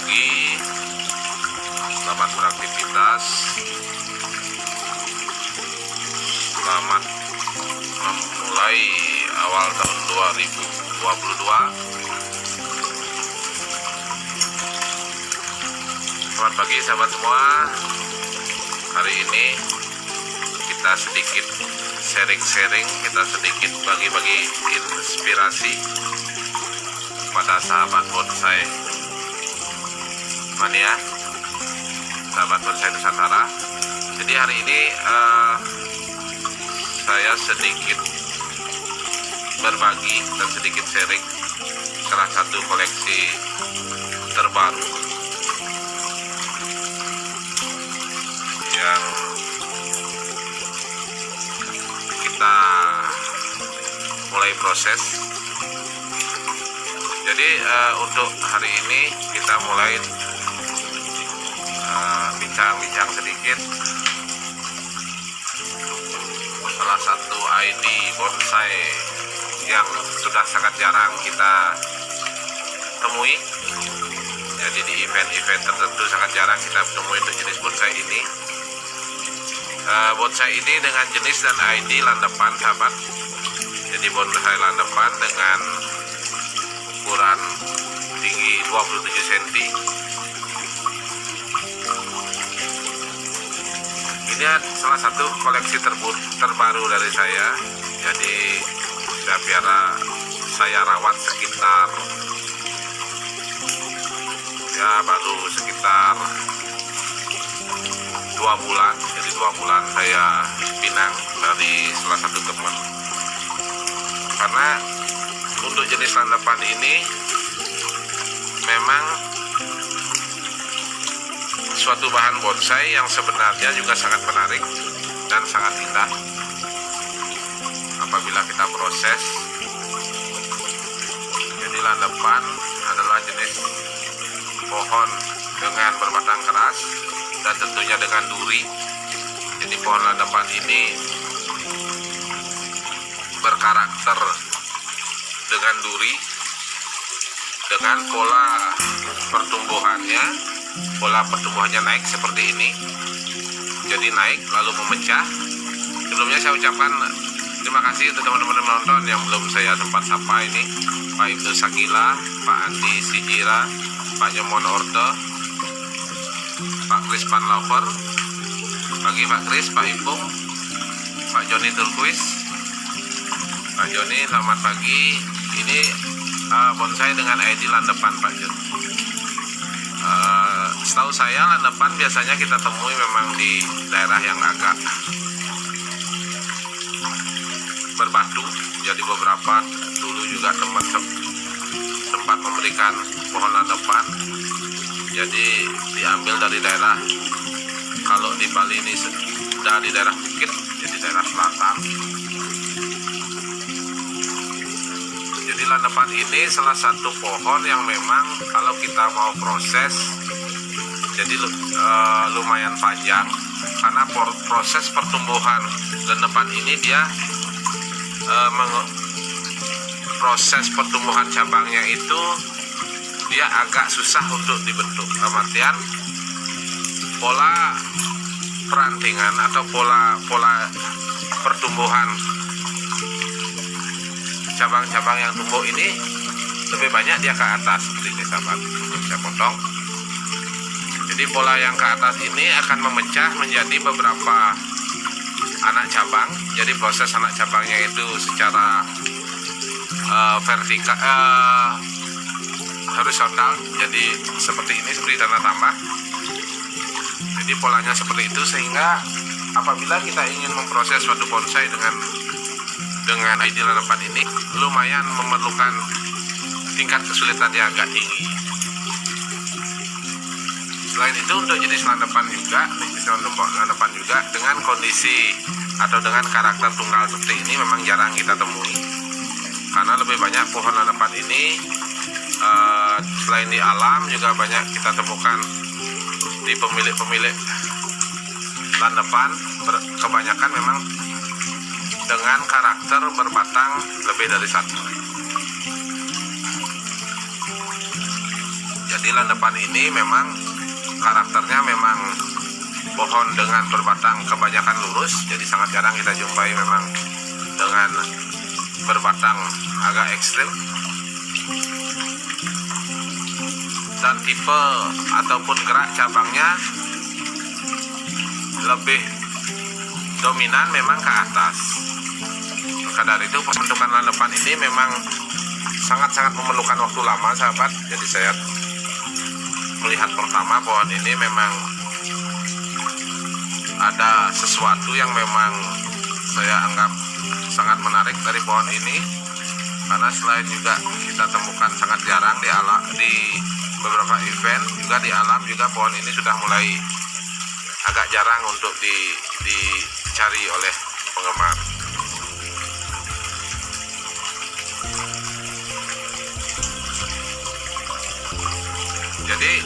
pagi, selamat beraktivitas, selamat memulai awal tahun 2022. Selamat pagi sahabat semua. Hari ini kita sedikit sharing-sharing, kita sedikit bagi-bagi inspirasi pada sahabat bonsai mania, sahabat bonsai Nusantara. Jadi hari ini saya sedikit berbagi dan sedikit sharing salah satu koleksi terbaru yang kita mulai proses. Jadi untuk hari ini kita mulai bincang-bincang sedikit salah satu ID bonsai yang sudah sangat jarang kita temui. Jadi di event-event tertentu sangat jarang kita temui untuk jenis bonsai ini. Bonsai ini dengan jenis dan ID landapan sahabat. Jadi bonsai landapan dengan ukuran tinggi 27 cm. Ini salah satu koleksi terbaru dari saya. Jadi saya rawat sekitar baru sekitar 2 bulan. Jadi 2 bulan saya pinang dari salah satu teman. Karena untuk jenis landapan ini memang suatu bahan bonsai yang sebenarnya juga sangat menarik dan sangat indah apabila kita proses. Jadi landapan adalah jenis pohon dengan berbatang keras dan tentunya dengan duri. Jadi pohon landapan ini berkarakter dengan duri, dengan pola pertumbuhannya naik seperti ini. Jadi naik lalu memecah. Sebelumnya saya ucapkan terima kasih untuk teman-teman menonton yang belum saya sempat sapa ini, Pak Ibnu Sakila, Pak Andi Sijira, Pak Nyomon Ordo, Pak Kris Panlover, bagi Pak Kris, Pak Ipung, Pak Joni Turkuis. Pak Joni, selamat pagi. Ini bonsai dengan ID landapan Pak Joni. Setahu saya landapan biasanya kita temui memang di daerah yang agak berbatu. Jadi beberapa dulu juga teman sempat memberikan pohon landapan. Jadi diambil dari daerah, kalau di Bali ini sudah di daerah bukit, jadi daerah selatan. Jadi landapan ini salah satu pohon yang memang kalau kita mau proses jadi lumayan panjang, karena proses pertumbuhan landapan ini dia proses pertumbuhan cabangnya itu dia agak susah untuk dibentuk. Artian pola perantingan atau pola pertumbuhan cabang-cabang yang tumbuh ini lebih banyak dia ke atas seperti ini sahabat. Saya potong. Jadi pola yang ke atas ini akan memecah menjadi beberapa anak cabang. Jadi proses anak cabangnya itu secara vertikal, horizontal. Jadi seperti ini, seperti tanah tambah. Jadi polanya seperti itu, sehingga apabila kita ingin memproses suatu bonsai dengan ID landapan ini lumayan memerlukan tingkat kesulitan yang agak tinggi. Selain itu untuk jenis landapan juga dengan kondisi atau dengan karakter tunggal seperti ini memang jarang kita temui. Karena lebih banyak pohon landapan ini selain di alam juga banyak kita temukan di pemilik-pemilik landapan. Kebanyakan memang dengan karakter berbatang lebih dari satu. Jadi di landapan ini memang karakternya memang pohon dengan berbatang kebanyakan lurus, jadi sangat jarang kita jumpai memang dengan berbatang agak ekstrim. Dan tipe ataupun gerak cabangnya lebih dominan memang ke atas. Maka dari itu pembentukan landapan ini memang sangat-sangat memerlukan waktu lama, sahabat. Jadi saya melihat pertama pohon ini memang ada sesuatu yang memang saya anggap sangat menarik dari pohon ini, karena selain juga kita temukan sangat jarang di alam, di beberapa event juga di alam juga pohon ini sudah mulai agak jarang untuk dicari oleh penggemar. Jadi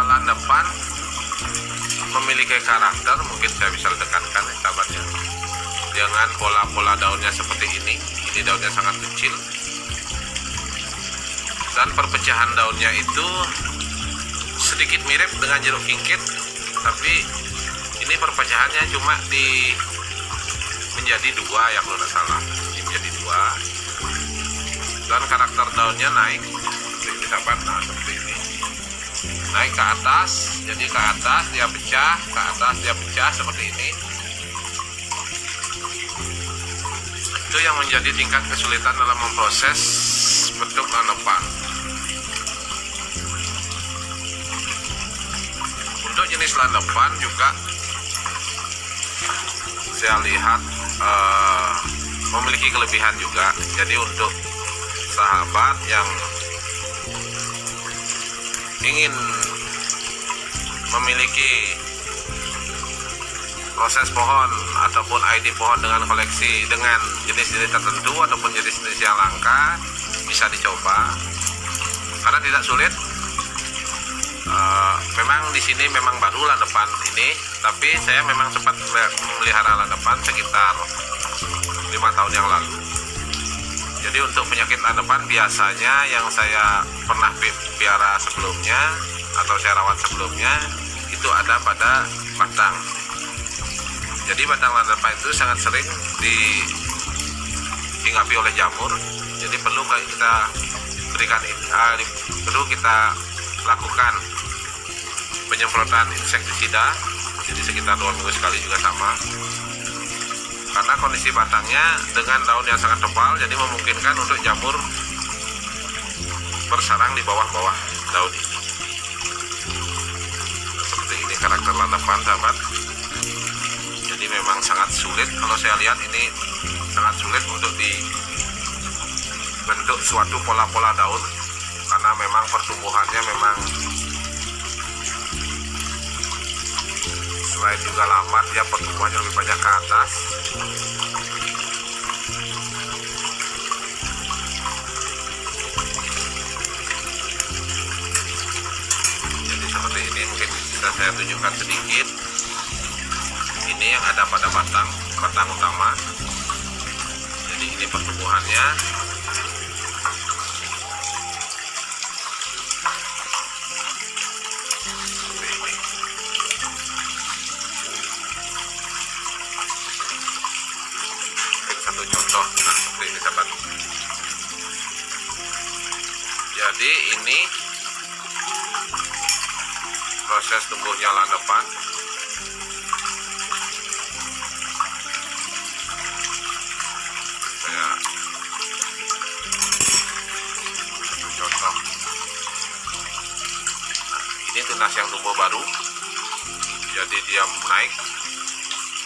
landapan memiliki karakter, mungkin saya bisa dekatkan ya sahabatnya, dengan pola-pola daunnya seperti ini daunnya sangat kecil, dan perpecahan daunnya itu sedikit mirip dengan jeruk kingkit, tapi ini perpecahannya cuma menjadi dua ya kalau tidak salah, ini menjadi dua, dan karakter daunnya naik seperti ini sahabat. Nah seperti ini, naik ke atas, jadi ke atas dia pecah, ke atas dia pecah seperti ini. Itu yang menjadi tingkat kesulitan dalam memproses bentuk landapan. Untuk jenis landapan juga saya lihat memiliki kelebihan juga. Jadi untuk sahabat yang ingin memiliki proses pohon ataupun ID pohon dengan koleksi dengan jenis-jenis tertentu ataupun jenis-jenis yang langka, bisa dicoba karena tidak sulit. Memang di sini memang baru landapan ini, tapi saya memang sempat memelihara landapan sekitar 5 tahun yang lalu. Jadi untuk penyakit landapan biasanya yang saya pernah piara sebelumnya atau saya rawat sebelumnya itu ada pada batang. Jadi batang landapan itu sangat sering dihinggapi oleh jamur. Jadi perlu kita berikan, perlu kita lakukan penyemprotan insektisida. Jadi sekitar 2 minggu sekali juga sama. Karena kondisi batangnya dengan daun yang sangat tebal, jadi memungkinkan untuk jamur bersarang di bawah-bawah daun ini. Seperti ini karakter landapan sahabat. Jadi memang sangat sulit, kalau saya lihat ini sangat sulit untuk dibentuk suatu pola-pola daun, karena memang pertumbuhannya memang selain juga lambat, ya pertumbuhannya lebih banyak ke atas. Jadi seperti ini mungkin bisa saya tunjukkan sedikit. Ini yang ada pada batang utama. Jadi ini pertumbuhannya. Seperti ini. Ini satu contoh. Nah, seperti ini sahabat. Jadi ini proses tumbuhnya landapan. Contoh, nah, ini tunas yang tumbuh baru, jadi dia naik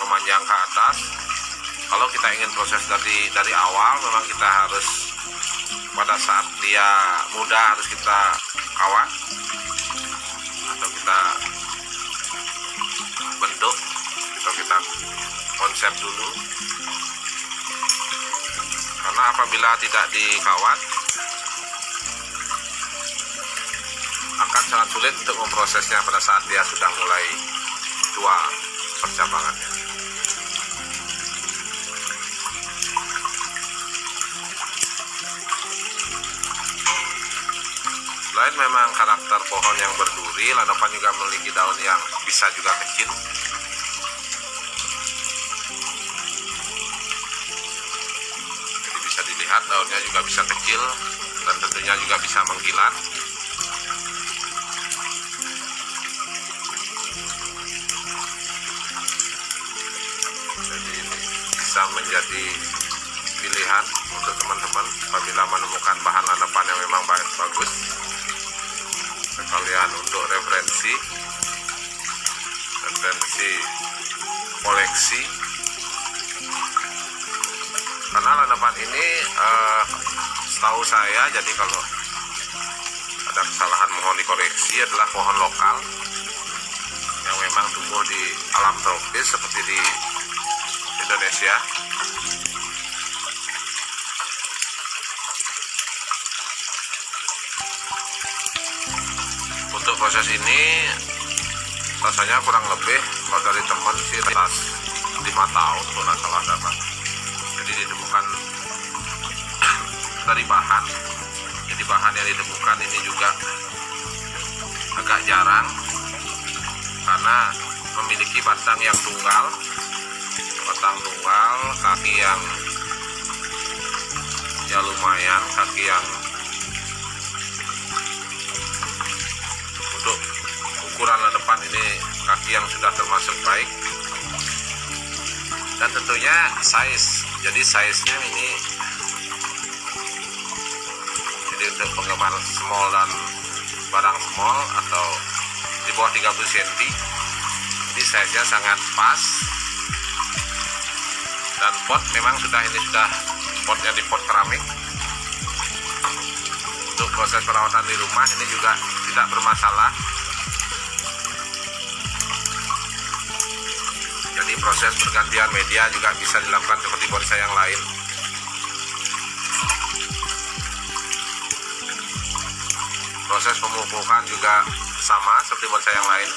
memanjang ke atas. Kalau kita ingin proses dari awal, memang kita harus pada saat dia muda harus kita kawat atau kita bentuk atau kita konsep dulu. Karena apabila tidak dikawat akan sangat sulit untuk memprosesnya pada saat dia sudah mulai tua percabangannya. Selain memang karakter pohon yang berduri, lanopan juga memiliki daun yang bisa juga kecil. Jadi bisa dilihat daunnya juga bisa kecil dan tentunya juga bisa mengkilat. Jadi ini bisa menjadi pilihan untuk teman-teman apabila menemukan bahan lanopan yang memang bagus, sekalian untuk referensi koleksi. Karena lanopan ini setahu saya, jadi kalau ada kesalahan mohon dikoreksi, adalah pohon lokal yang memang tumbuh di alam tropis seperti di Indonesia. Untuk proses ini rasanya kurang lebih kalau dari teman sih atas 5 tahun kalau nggak salah dapat. Jadi ditemukan dari bahan. Jadi bahan yang ditemukan ini juga agak jarang karena memiliki batang yang tunggal, kaki yang ya lumayan, kaki yang untuk ukuran depan ini kaki yang sudah termasuk baik, dan tentunya size. Jadi size-nya ini jadi untuk penggemar small dan barang small atau di bawah 30 cm, jadi size-nya sangat pas. Dan pot memang ini sudah potnya di pot keramik. Untuk proses perawatan di rumah ini juga tidak bermasalah. Jadi proses pergantian media juga bisa dilakukan seperti bonsai yang lain. Proses pemupukan juga sama seperti bonsai yang lain.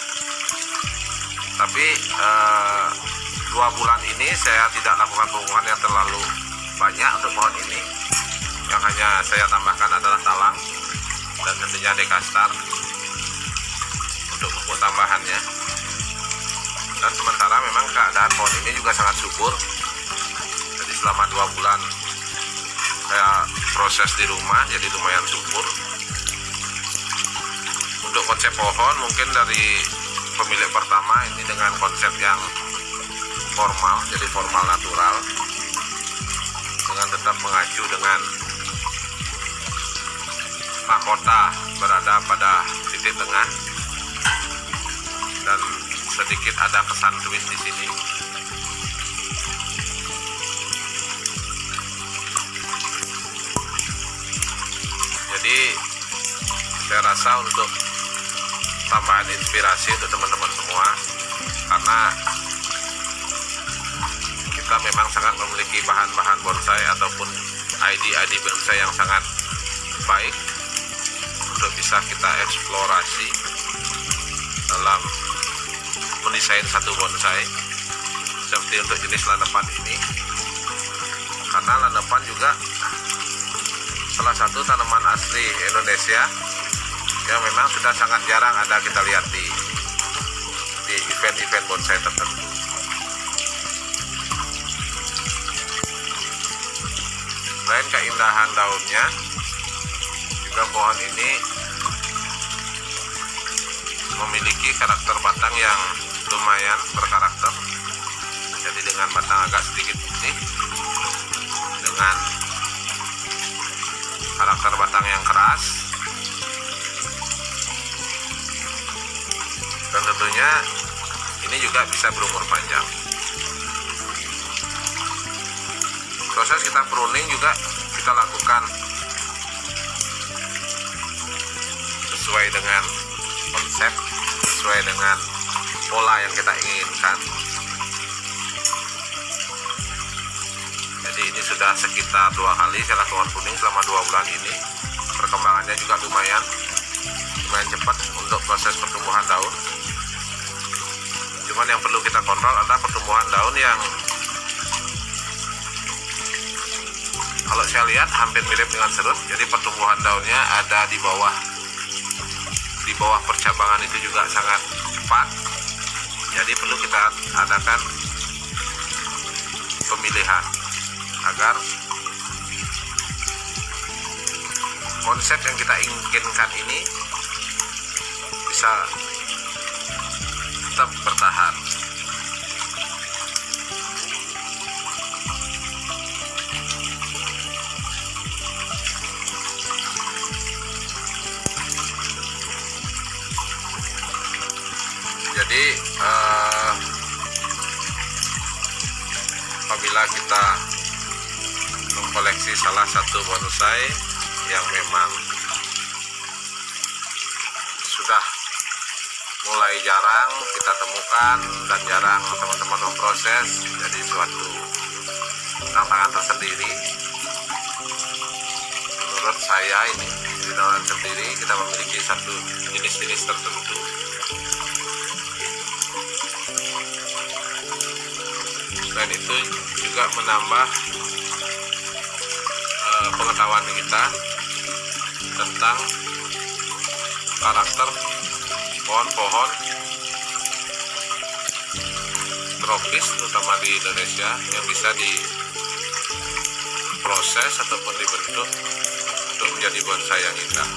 Tapi 2 bulan ini saya tidak lakukan pemupukan yang terlalu banyak untuk pohon ini. Yang hanya saya tambahkan adalah talang dan tentunya dekastar untuk pupuk tambahannya. Dan sementara memang keadaan pohon ini juga sangat subur. Jadi selama 2 bulan saya proses di rumah, jadi lumayan subur. Untuk konsep pohon mungkin dari pemilik pertama ini dengan konsep yang formal, jadi formal natural, dengan tetap mengacu dengan mahkota berada pada titik tengah dan sedikit ada kesan twist di sini. Jadi saya rasa untuk tambahan inspirasi untuk teman-teman semua, karena kita memang sangat memiliki bahan-bahan bonsai ataupun ID bonsai yang sangat baik untuk bisa kita eksplorasi dalam mendesain satu bonsai seperti untuk jenis lanopan ini. Karena lanopan juga salah satu tanaman asli Indonesia yang memang sudah sangat jarang ada kita lihat di event-event bonsai tertentu. Selain keindahan daunnya, juga pohon ini memiliki karakter batang yang lumayan berkarakter. Jadi dengan batang agak sedikit putih, dengan karakter batang yang keras, dan tentunya ini juga bisa berumur panjang. Proses kita pruning juga kita lakukan sesuai dengan konsep, sesuai dengan pola yang kita inginkan. Jadi ini sudah sekitar 2 kali saya lakukan pruning selama 2 bulan ini. Perkembangannya juga lumayan cepat untuk proses pertumbuhan daun. Cuman yang perlu kita kontrol adalah pertumbuhan daun yang kalau saya lihat hampir mirip dengan serut. Jadi pertumbuhan daunnya ada di bawah bawah percabangan itu juga sangat cepat. Jadi perlu kita adakan pemilihan agar konsep yang kita inginkan ini bisa tetap bertahan. Jadi apabila kita mengkoleksi salah satu bonsai yang memang sudah mulai jarang kita temukan dan jarang teman-teman memproses, jadi suatu tantangan tersendiri menurut saya. Ini di tantangan sendiri, kita memiliki satu jenis-jenis tertentu. Dan itu juga menambah pengetahuan kita tentang karakter pohon-pohon tropis, terutama di Indonesia, yang bisa diproses ataupun dibentuk untuk menjadi bonsai yang indah.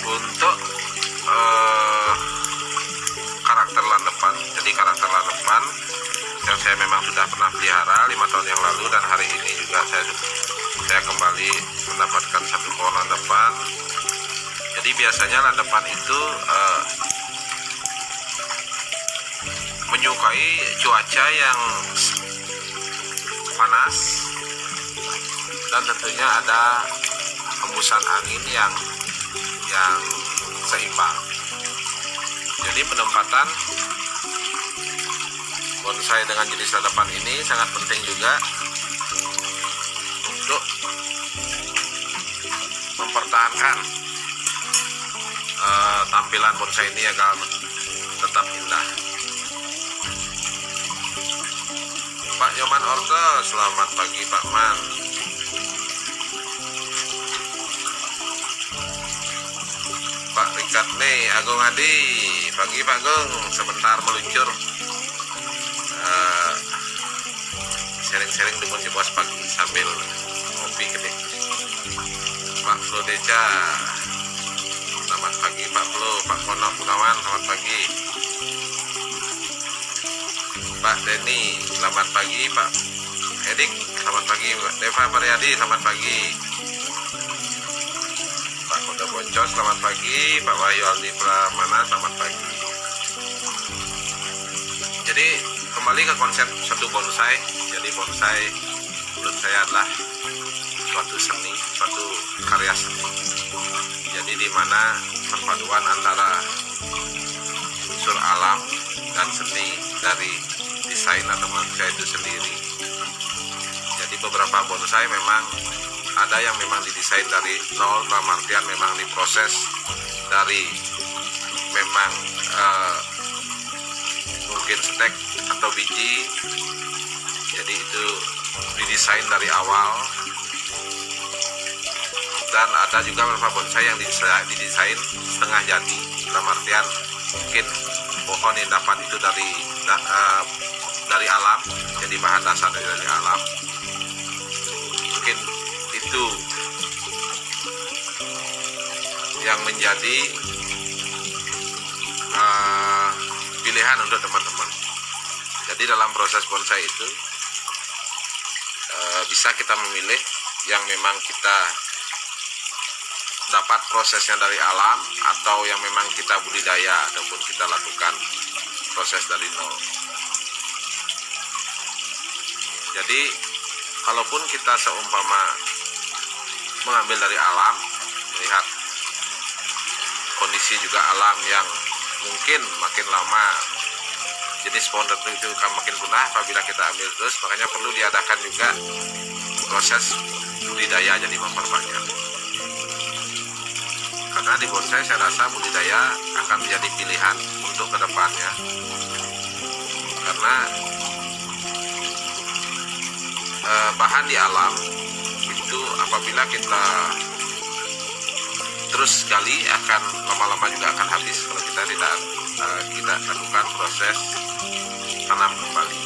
Untuk karakter landepan, jadi karakter landepan yang saya memang sudah pernah pelihara 5 tahun yang lalu, dan hari ini juga saya kembali mendapatkan satu pohon landepan. Jadi biasanya landepan itu menyukai cuaca yang panas, dan tentunya ada hembusan angin yang seimbang. Jadi penempatan bonsai dengan jenis landepan ini sangat penting juga untuk mempertahankan tampilan bonsai ini agar tetap indah. Pak Nyoman Orto, selamat pagi Pak Man. Pak Rikat nih, Agung Adi, pagi Pak Agung, sebentar meluncur sering-sering dengan jebos pagi sambil ngopi gede. Pak Flo Deca, selamat pagi Pak Flo. Pak Pondok Gunawan, selamat pagi. Pak Denny, selamat pagi. Pak Edik, selamat pagi. Pak Deva Mariadi, selamat pagi. Pak Kuda Boncos, selamat pagi. Pak Wahyu Aldi Pramana, selamat pagi. Jadi kembali ke konsep satu bonsai. Jadi bonsai menurut saya adalah suatu seni, suatu karya seni. Jadi di mana perpaduan antara unsur alam dan seni dari desain atau manusia itu sendiri. Jadi beberapa bonsai memang ada yang memang didesain dari nol, dalam artian memang diproses dari memang mungkin stek atau biji. Jadi itu didesain dari awal. Dan ada juga beberapa bonsai yang didesain setengah jadi, dalam artian mungkin pohon yang dapat itu dari alam, jadi bahan dasar dari alam. Mungkin itu yang menjadi pilihan untuk teman-teman. Jadi dalam proses bonsai itu bisa kita memilih yang memang kita dapat prosesnya dari alam, atau yang memang kita budidaya ataupun kita lakukan proses dari nol. Jadi kalaupun kita seumpama mengambil dari alam, melihat kondisi juga alam yang mungkin makin lama jenis pohon tertentu akan makin punah apabila kita ambil terus, makanya perlu diadakan juga proses budidaya, jadi memperbanyak. Karena di bonsai saya rasa budidaya akan menjadi pilihan untuk kedepannya, karena bahan di alam itu apabila kita terus gali akan lama-lama juga akan habis kalau kita tidak lakukan proses tanam kembali.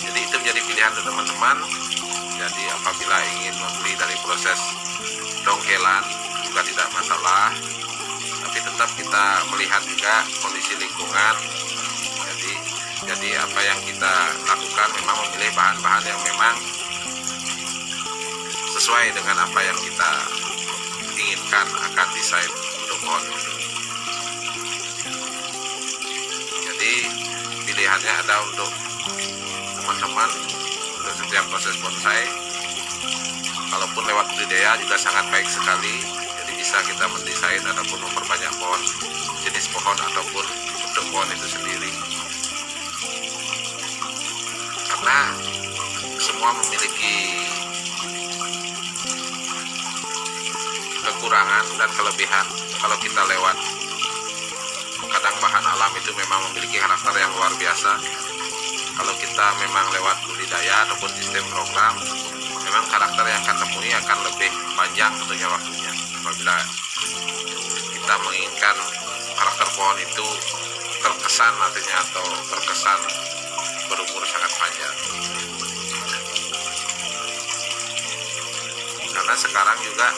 Jadi itu menjadi pilihan untuk teman-teman. Jadi apabila ingin membeli dari proses dongkelan juga tidak masalah, tapi tetap kita melihat juga kondisi lingkungan. Jadi apa yang kita lakukan memang memilih bahan-bahan yang memang sesuai dengan apa yang kita inginkan akan desain untuk pohon itu. Jadi pilihannya ada untuk teman-teman untuk setiap proses bonsai. Kalaupun lewat budidaya juga sangat baik sekali. Jadi bisa kita mendesain ataupun memperbanyak pohon, jenis pohon ataupun bentuk pohon itu sendiri. Karena semua memiliki kekurangan dan kelebihan. Kalau kita lewat, kadang bahan alam itu memang memiliki karakter yang luar biasa. Kalau kita memang lewat budidaya ataupun sistem program, memang karakter yang akan temui akan lebih panjang tentunya waktunya. Apabila kita menginginkan karakter pohon itu terkesan nantinya atau terkesan berumur sangat panjang. Karena sekarang juga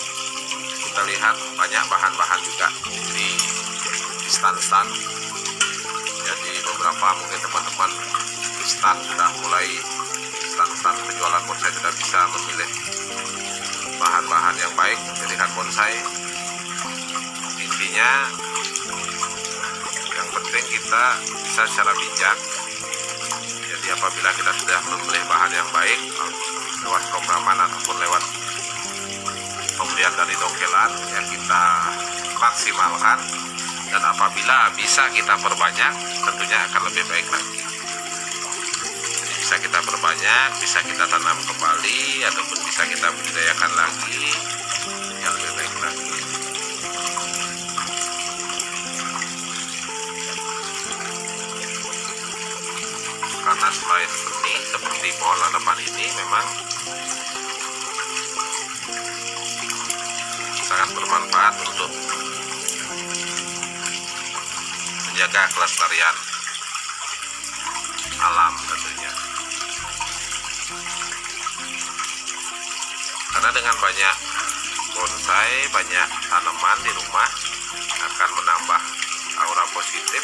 kita lihat banyak bahan-bahan juga di stan-stan. Jadi beberapa mungkin teman-teman di stan sudah mulai, stan-stan penjualan bonsai sudah bisa memilih bahan-bahan yang baik menjadikan bonsai. Intinya yang penting kita bisa secara bijak. Jadi apabila kita sudah memilih bahan yang baik lewat programan ataupun lewat pembelian dari dongkelan, yang kita maksimalkan, dan apabila bisa kita perbanyak tentunya akan lebih baik lagi. Jadi bisa kita perbanyak, bisa kita tanam kembali ataupun bisa kita budidayakan lagi yang lebih baik lagi. Karena selain seni seperti pohon ladapan ini memang sangat bermanfaat untuk menjaga kelestarian alam tentunya. Karena dengan banyak bonsai, banyak tanaman di rumah akan menambah aura positif,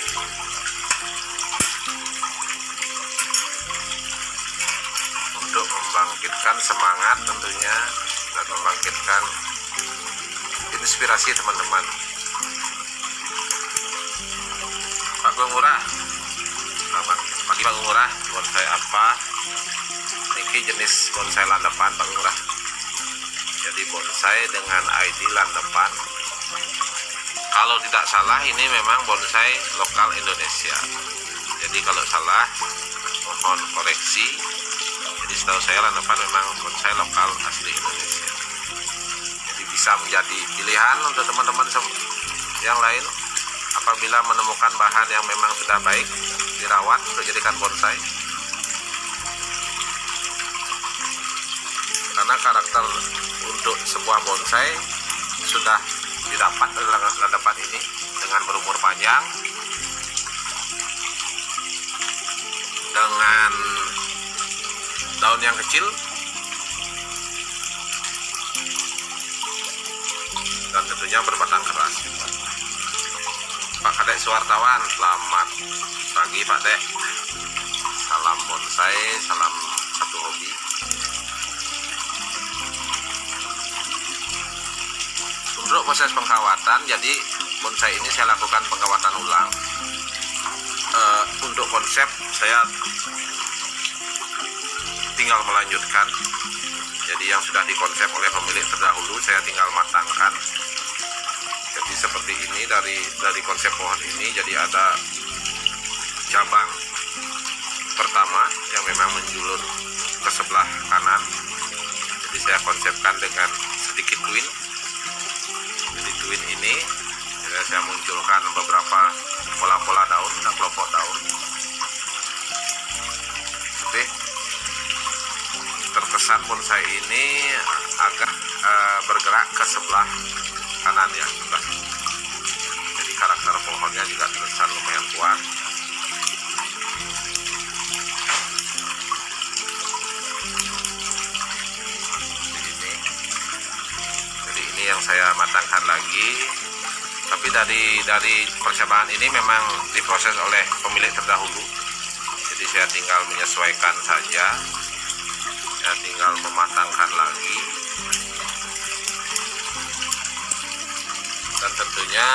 untuk membangkitkan semangat tentunya dan membangkitkan inspirasi teman-teman. Pak Gungurah, selamat pagi Pak Gungurah. Bonsai apa? Niki jenis bonsai landapan Pak Gungurah. Jadi bonsai dengan ID landapan. Kalau tidak salah ini memang bonsai lokal Indonesia. Jadi kalau salah mohon koreksi. Jadi setahu saya landapan memang bonsai lokal asli Indonesia. Bisa menjadi pilihan untuk teman-teman yang lain apabila menemukan bahan yang memang sudah baik dirawat untuk jadikan bonsai. Karena karakter untuk sebuah bonsai sudah didapat dari landapan ini dengan berumur panjang, dengan daun yang kecil, dan tentunya berbatang keras. Pak Kadek Suwartawan, selamat pagi Pak Dek. Salam bonsai, salam satu hobi. Untuk proses pengkawatan, jadi bonsai ini saya lakukan pengkawatan ulang. Untuk konsep saya tinggal melanjutkan. Jadi yang sudah dikonsep oleh pemilik terdahulu saya tinggal matangkan. Jadi seperti ini dari konsep pohon ini, jadi ada cabang pertama yang memang menjulur ke sebelah kanan. Jadi saya konsepkan dengan sedikit twin. Jadi twin ini. Jadi saya munculkan beberapa pola-pola daun dan kelompok daun. Tapi terkesan bonsai ini agak bergerak ke sebelah kanan ya. Jadi karakter pohonnya juga terkesan lumayan kuat. Jadi ini yang saya matangkan lagi. Tapi dari percobaan ini memang diproses oleh pemilik terdahulu. Jadi saya tinggal menyesuaikan saja. Saya tinggal mematangkan lagi. Dan tentunya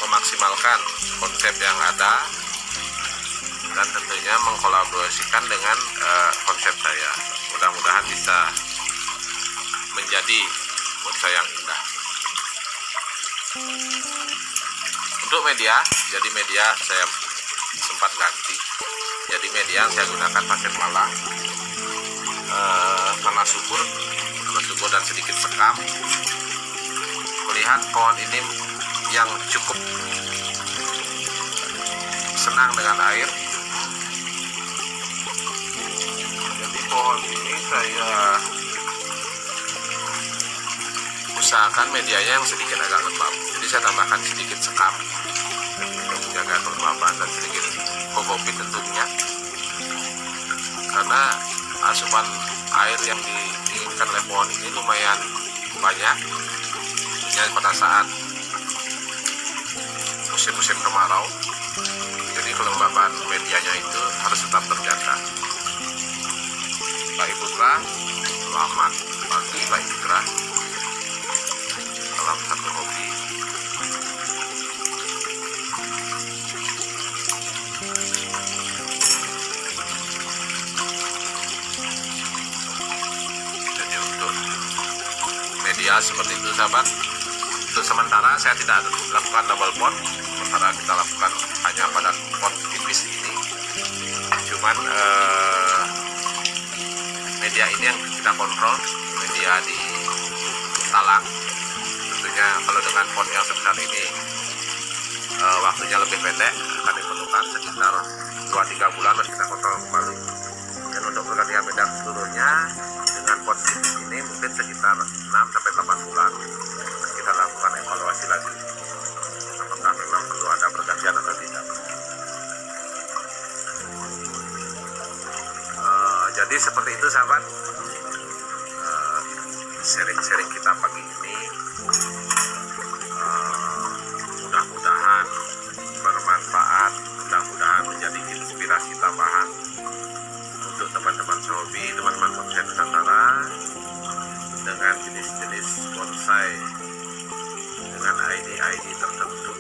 memaksimalkan konsep yang ada. Dan tentunya mengkolaborasikan dengan konsep saya. Mudah-mudahan bisa menjadi bonsai yang indah. Untuk media, jadi media saya sempat ganti. Jadi media yang saya gunakan pasir malang, panas subur dan sedikit sekam. Melihat pohon ini yang cukup senang dengan air. Jadi pohon ini saya usahakan medianya yang sedikit agak lembab. Jadi saya tambahkan sedikit sekam untuk menjaga kelembaban dan sedikit kokopit tentunya. Karena asupan air yang diinginkan oleh pohon ini lumayan banyak. Tentunya pada saat musim-musim kemarau. Jadi kelembaban medianya itu harus tetap terjaga. Baik Putra, selamat pagi Baik Putra. Salam satu hobi. Jadi untuk media seperti itu sahabat. Untuk sementara saya tidak lakukan double pot. Sementara kita lakukan hanya pada pot tipis ini. Cuman media ini yang kita kontrol, media di talang. Tentunya kalau dengan pot yang sebesar ini waktunya lebih pendek, akan diperlukan sekitar 2-3 bulan dan kita kontrol kembali. Dan untuk pergantian media seluruhnya dengan pot ini mungkin sekitar 6-8 bulan kita lakukan evaluasi lagi apakah memang perlu ada pergantian atau tidak. Jadi seperti itu sahabat, sharing-sharing kita pagi ini. Mudah-mudahan bermanfaat, mudah-mudahan menjadi inspirasi tambahan untuk teman-teman hobi, teman-teman bonsai Nusantara dengan jenis-jenis bonsai dengan ID-ID tertentu.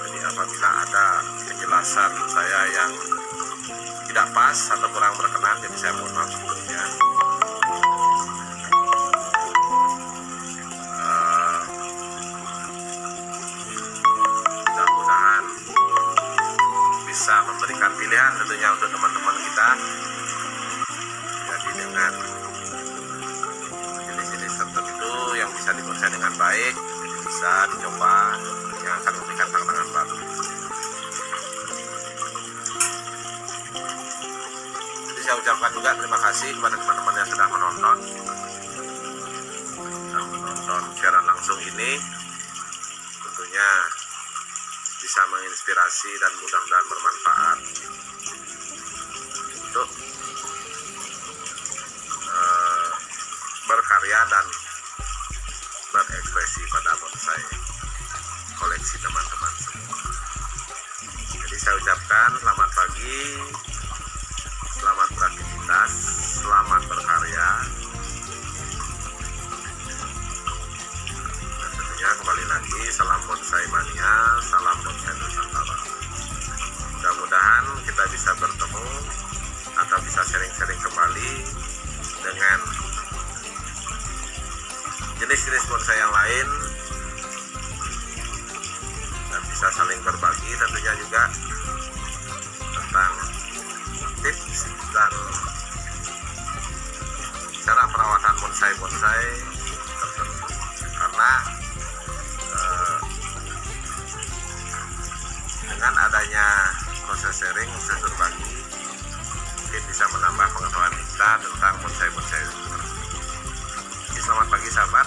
Jadi apabila ada penjelasan saya yang tidak pas atau kurang berkenan, jadi saya mohon maaf sebelumnya. Mudah-mudahan bisa memberikan pilihan tentunya untuk teman-teman kita. Jadi dengan jenis-jenis tertentu yang bisa dibonsai dengan baik, bisa dicoba, yang akan memberikan tantangan baru. Saya ucapkan juga terima kasih kepada teman-teman yang sudah menonton siaran langsung ini. Tentunya bisa menginspirasi dan mudah-mudahan bermanfaat untuk berkarya dan berekspresi pada bonsai koleksi teman-teman semua. Jadi saya ucapkan selamat pagi, selamat beraktivitas, selamat berkarya. Dan tentunya kembali lagi, salam bonsai mania, salam bonsai Nusantara. Mudah-mudahan kita bisa bertemu atau bisa sharing-sharing kembali dengan jenis-jenis bonsai yang lain dan bisa saling berbagi tentunya juga tentang tips dan cara perawatan bonsai karena dengan adanya proses sharing, proses berbagi, mungkin bisa menambah pengetahuan kita tentang bonsai-bonsai. Selamat pagi sahabat.